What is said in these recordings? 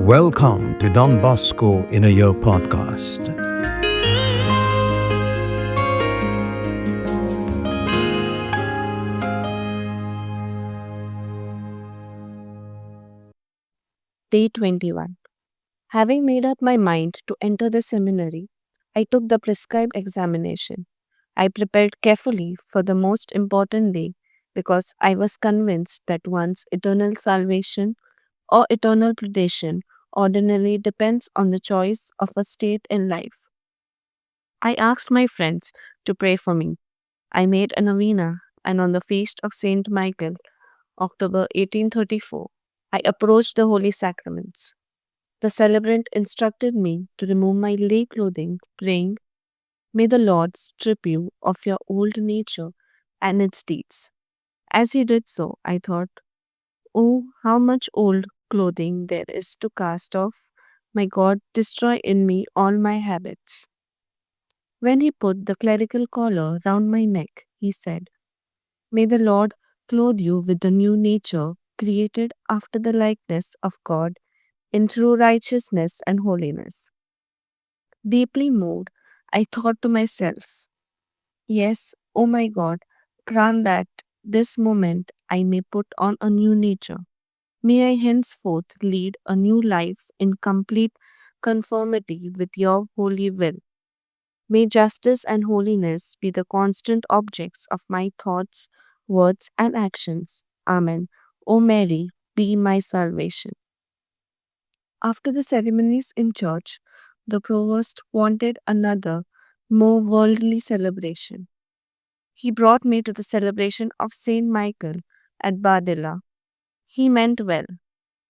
Welcome to Don Bosco in a Year podcast. Day 21. Having made up my mind to enter the seminary, I took the prescribed examination. I prepared carefully for the most important day because I was convinced that one's eternal salvation or eternal predation ordinarily depends on the choice of a state in life. I asked my friends to pray for me. I made a novena, and on the feast of Saint Michael, October 1834, I approached the holy sacraments. The celebrant instructed me to remove my lay clothing, praying, "May the Lord strip you of your old nature and its deeds." As he did so, I thought, "Oh, how much old clothing there is to cast off. My God, destroy in me all my habits." When he put the clerical collar round my neck, he said, "May the Lord clothe you with the new nature created after the likeness of God in true righteousness and holiness." Deeply moved, I thought to myself, "Yes, O my God, grant that this moment I may put on a new nature. May I henceforth lead a new life in complete conformity with your holy will. May justice and holiness be the constant objects of my thoughts, words, and actions. Amen. O Mary, be my salvation." After the ceremonies in church, the provost wanted another, more worldly celebration. He brought me to the celebration of Saint Michael at Bardella. He meant well,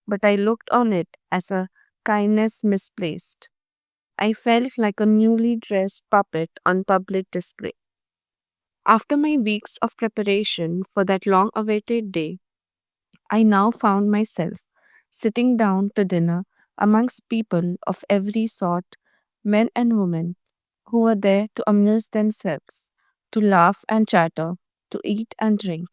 but I looked on it as a kindness misplaced. I felt like a newly dressed puppet on public display. After my weeks of preparation for that long awaited day, I now found myself sitting down to dinner amongst people of every sort, men and women, who were there to amuse themselves, to laugh and chatter, to eat and drink.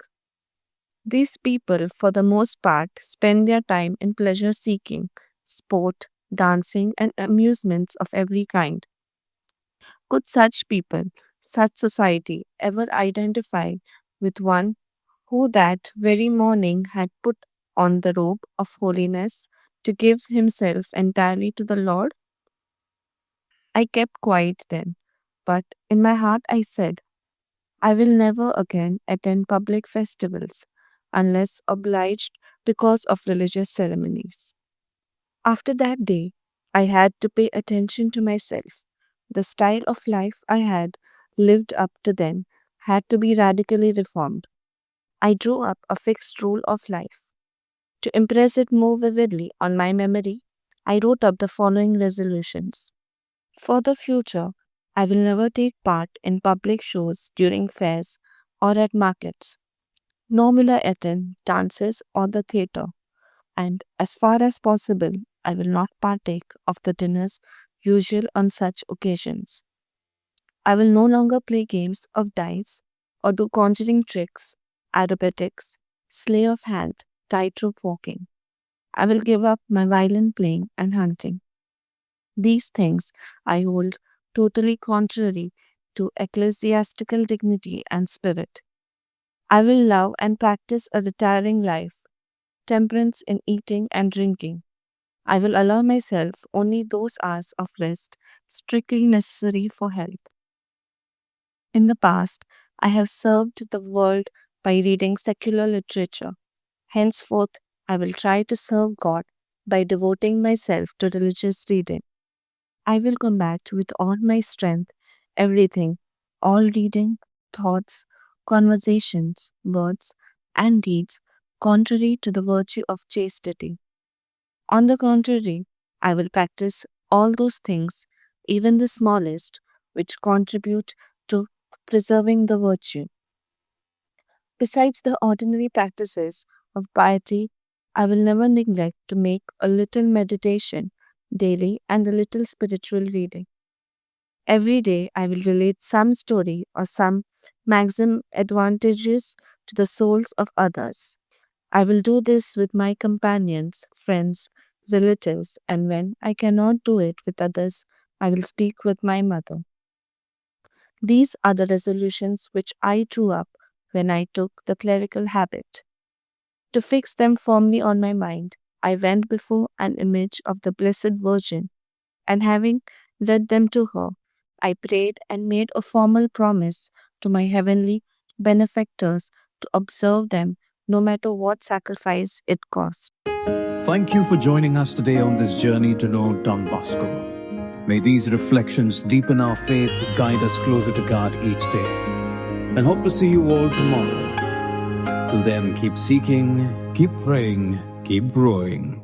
These people, for the most part, spend their time in pleasure seeking, sport, dancing, and amusements of every kind. Could such people, such society, ever identify with one who that very morning had put on the robe of holiness to give himself entirely to the Lord? I kept quiet then, but in my heart I said, "I will never again attend public festivals unless obliged because of religious ceremonies." After that day, I had to pay attention to myself. The style of life I had lived up to then had to be radically reformed. I drew up a fixed rule of life. To impress it more vividly on my memory, I wrote up the following resolutions. For the future, I will never take part in public shows during fairs or at markets, nor will I attend dances or the theatre, and as far as possible, I will not partake of the dinners usual on such occasions. I will no longer play games of dice or do conjuring tricks, aerobatics, sleight of hand, tightrope walking. I will give up my violin playing and hunting. These things I hold totally contrary to ecclesiastical dignity and spirit. I will love and practice a retiring life, temperance in eating and drinking. I will allow myself only those hours of rest strictly necessary for health. In the past, I have served the world by reading secular literature. Henceforth, I will try to serve God by devoting myself to religious reading. I will combat with all my strength everything, all reading, thoughts, conversations, words, and deeds contrary to the virtue of chastity. On the contrary, I will practice all those things, even the smallest, which contribute to preserving the virtue. Besides the ordinary practices of piety, I will never neglect to make a little meditation daily and a little spiritual reading. Every day, I will relate some story or some maxim advantageous to the souls of others. I will do this with my companions, friends, relatives, and when I cannot do it with others, I will speak with my mother. These are the resolutions which I drew up when I took the clerical habit. To fix them firmly on my mind, I went before an image of the Blessed Virgin, and having read them to her, I prayed and made a formal promise to my heavenly benefactors to observe them no matter what sacrifice it cost. Thank you for joining us today on this journey to know Don Bosco. May these reflections deepen our faith, guide us closer to God each day, and hope to see you all tomorrow. Till then, keep seeking, keep praying, keep growing.